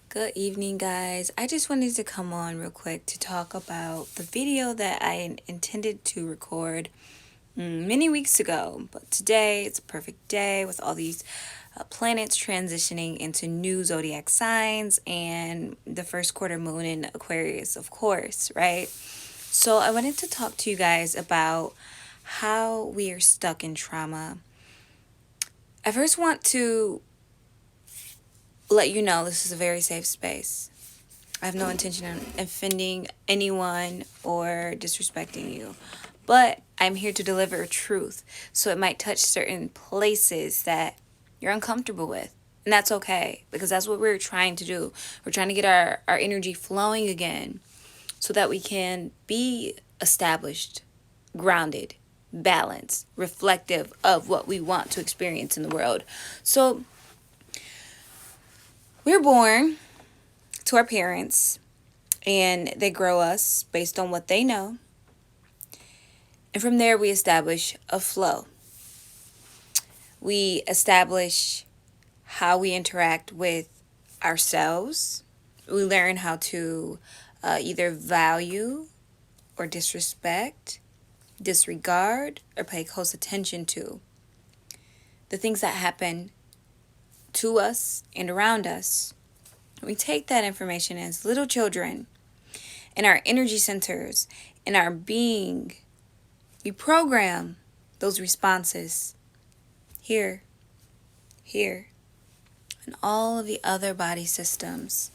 Good evening, guys. I just wanted to come on real quick to talk about the video that I intended to record many weeks ago. But today, it's a perfect day with all these planets transitioning into new zodiac signs and the first quarter moon in Aquarius, of course, right? So, I wanted to talk to you guys about how we are stuck in trauma. I first want to let you know this is a very safe space. I have no intention of offending anyone or disrespecting you. But I'm here to deliver truth. So it might touch certain places that you're uncomfortable with. And that's okay, because that's what we're trying to do. We're trying to get our energy flowing again so that we can be established, grounded, balanced, reflective of what we want to experience in the world. So we're born to our parents, and they grow us based on what they know. And from there, we establish a flow. We establish how we interact with ourselves. We learn how to either value or disrespect, disregard, or pay close attention to the things that happen to us and around us. We take that information as little children in our energy centers, in our being. We program those responses here, and all of the other body systems.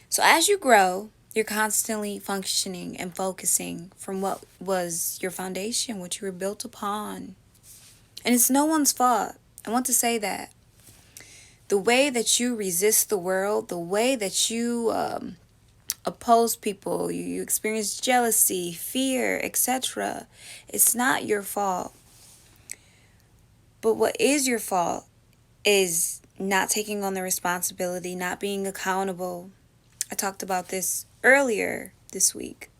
So as you grow, you're constantly functioning and focusing from what was your foundation, what you were built upon. And it's no one's fault. I want to say that. The way that you resist the world, the way that you oppose people, you experience jealousy, fear, etc., it's not your fault. But what is your fault is not taking on the responsibility, not being accountable. I talked about this earlier this week.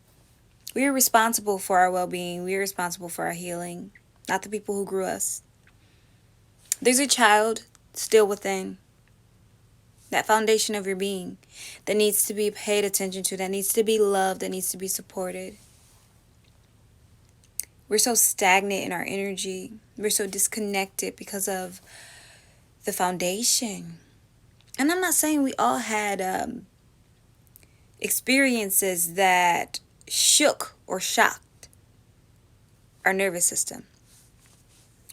We are responsible for our well-being. We are responsible for our healing, not the people who grew us. There's a child still within that foundation of your being that needs to be paid attention to, that needs to be loved, that needs to be supported. We're so stagnant in our energy. We're so disconnected because of the foundation. And I'm not saying we all had experiences that shook or shocked our nervous system.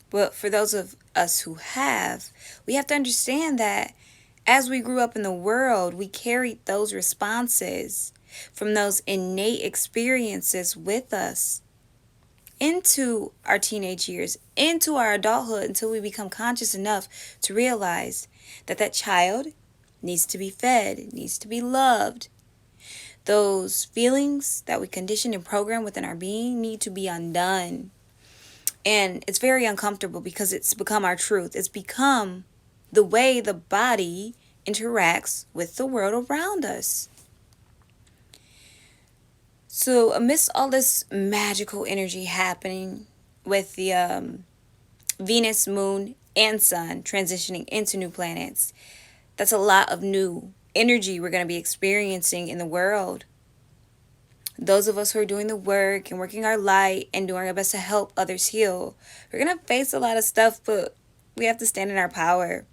But for those of us who have, we have to understand that as we grew up in the world, we carried those responses from those innate experiences with us into our teenage years, into our adulthood, until we become conscious enough to realize that that child needs to be fed, needs to be loved. Those feelings that we condition and program within our being need to be undone. And it's very uncomfortable because it's become our truth. It's become the way the body interacts with the world around us. So amidst all this magical energy happening with the Venus, Moon, and Sun transitioning into new planets, that's a lot of new energy we're going to be experiencing in the world. Those of us who are doing the work and working our light and doing our best to help others heal, we're going to face a lot of stuff, but we have to stand in our power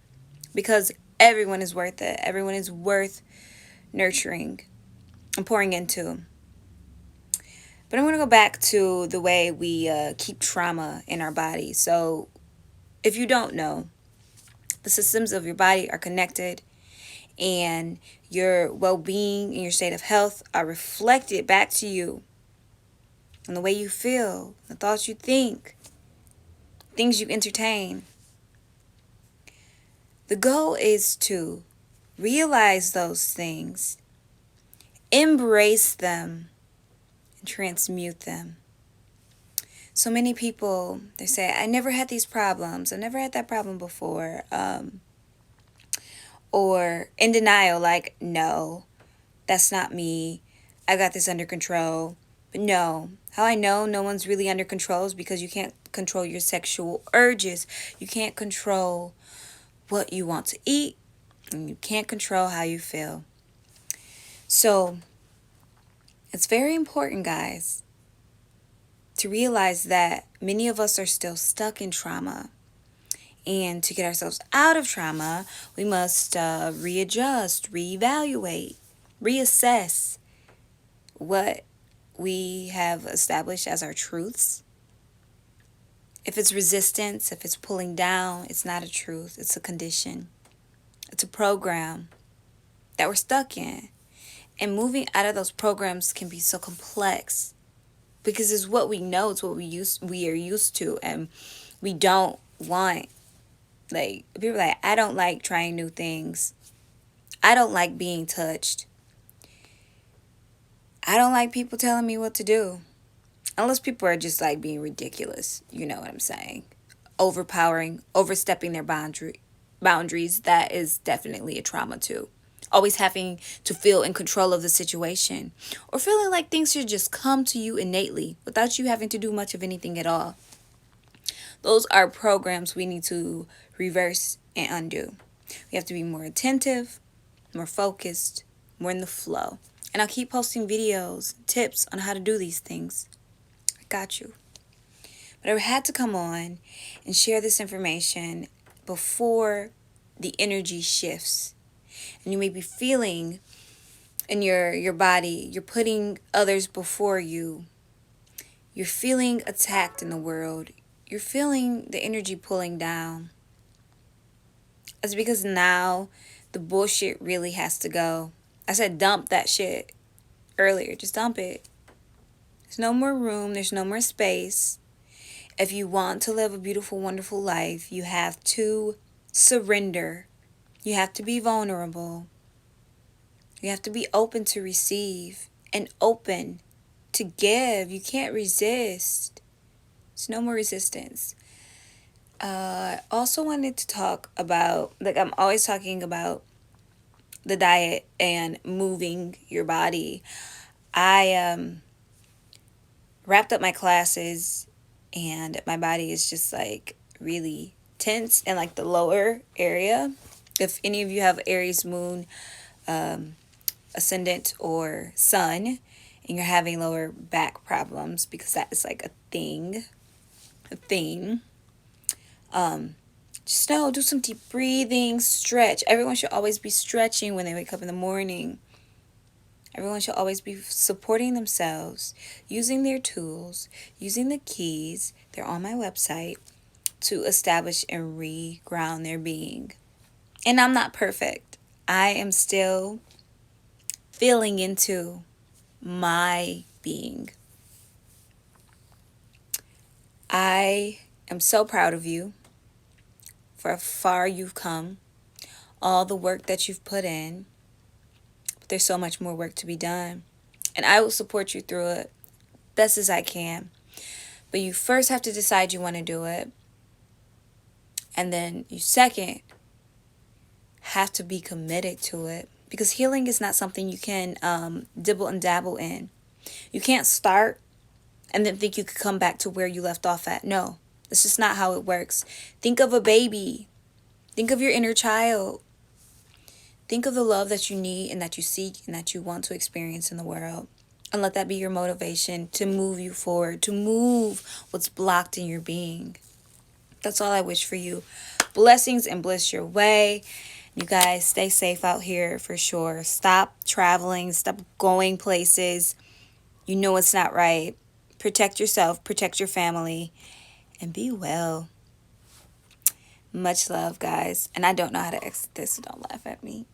because everyone is worth it. Everyone is worth nurturing and pouring into. But I'm going to go back to the way we keep trauma in our body. So if you don't know, the systems of your body are connected, and your well-being and your state of health are reflected back to you. And the way you feel, the thoughts you think, things you entertain. The goal is to realize those things, embrace them, and transmute them. So many people, they say, I never had these problems. I've never had that problem before. Or in denial, like, no, that's not me. I got this under control. But no, how I know no one's really under control is because you can't control your sexual urges. You can't control what you want to eat. and you can't control how you feel. So it's very important, guys, to realize that many of us are still stuck in trauma. And to get ourselves out of trauma, we must readjust, reevaluate, reassess what we have established as our truths. If it's resistance, if it's pulling down, it's not a truth, it's a condition. It's a program that we're stuck in. And moving out of those programs can be so complex because it's what we know, it's what we are used to, and we don't want, like, people are like, I don't like trying new things. I don't like being touched. I don't like people telling me what to do. Unless people are just like being ridiculous, you know what I'm saying? Overpowering, overstepping their boundaries, that is definitely a trauma too. Always having to feel in control of the situation, or feeling like things should just come to you innately without you having to do much of anything at all. Those are programs we need to reverse and undo. We have to be more attentive, more focused, more in the flow. And I'll keep posting videos, tips on how to do these things. I got you. But I had to come on and share this information before the energy shifts. And you may be feeling in your body, you're putting others before you. You're feeling attacked in the world. You're feeling the energy pulling down. It's because now the bullshit really has to go. I said dump that shit earlier. Just dump it. There's no more room. There's no more space. If you want to live a beautiful, wonderful life, you have to surrender. You have to be vulnerable. You have to be open to receive and open to give. You can't resist. There's no more resistance. I also wanted to talk about, like, I'm always talking about the diet and moving your body. I wrapped up my classes and my body is just like really tense in like the lower area. If any of you have Aries moon, ascendant, or sun, and you're having lower back problems, because that is like a thing, just know, do some deep breathing, stretch. Everyone should always be stretching when they wake up in the morning. Everyone should always be supporting themselves, using their tools, using the keys, they're on my website, to establish and reground their being. And I'm not perfect. I am still feeling into my being. I am so proud of you for how far you've come, all the work that you've put in. But there's so much more work to be done. And I will support you through it best as I can. But you first have to decide you want to do it. And then you second have to be committed to it. Because healing is not something you can dibble and dabble in. You can't start and then think you could come back to where you left off at. No, that's just not how it works. Think of a baby. Think of your inner child. Think of the love that you need and that you seek and that you want to experience in the world. And let that be your motivation to move you forward, to move what's blocked in your being. That's all I wish for you. Blessings and bliss your way. You guys stay safe out here for sure. Stop traveling. Stop going places. You know it's not right. Protect yourself. Protect your family. And be well. Much love, guys. And I don't know how to exit this, so don't laugh at me.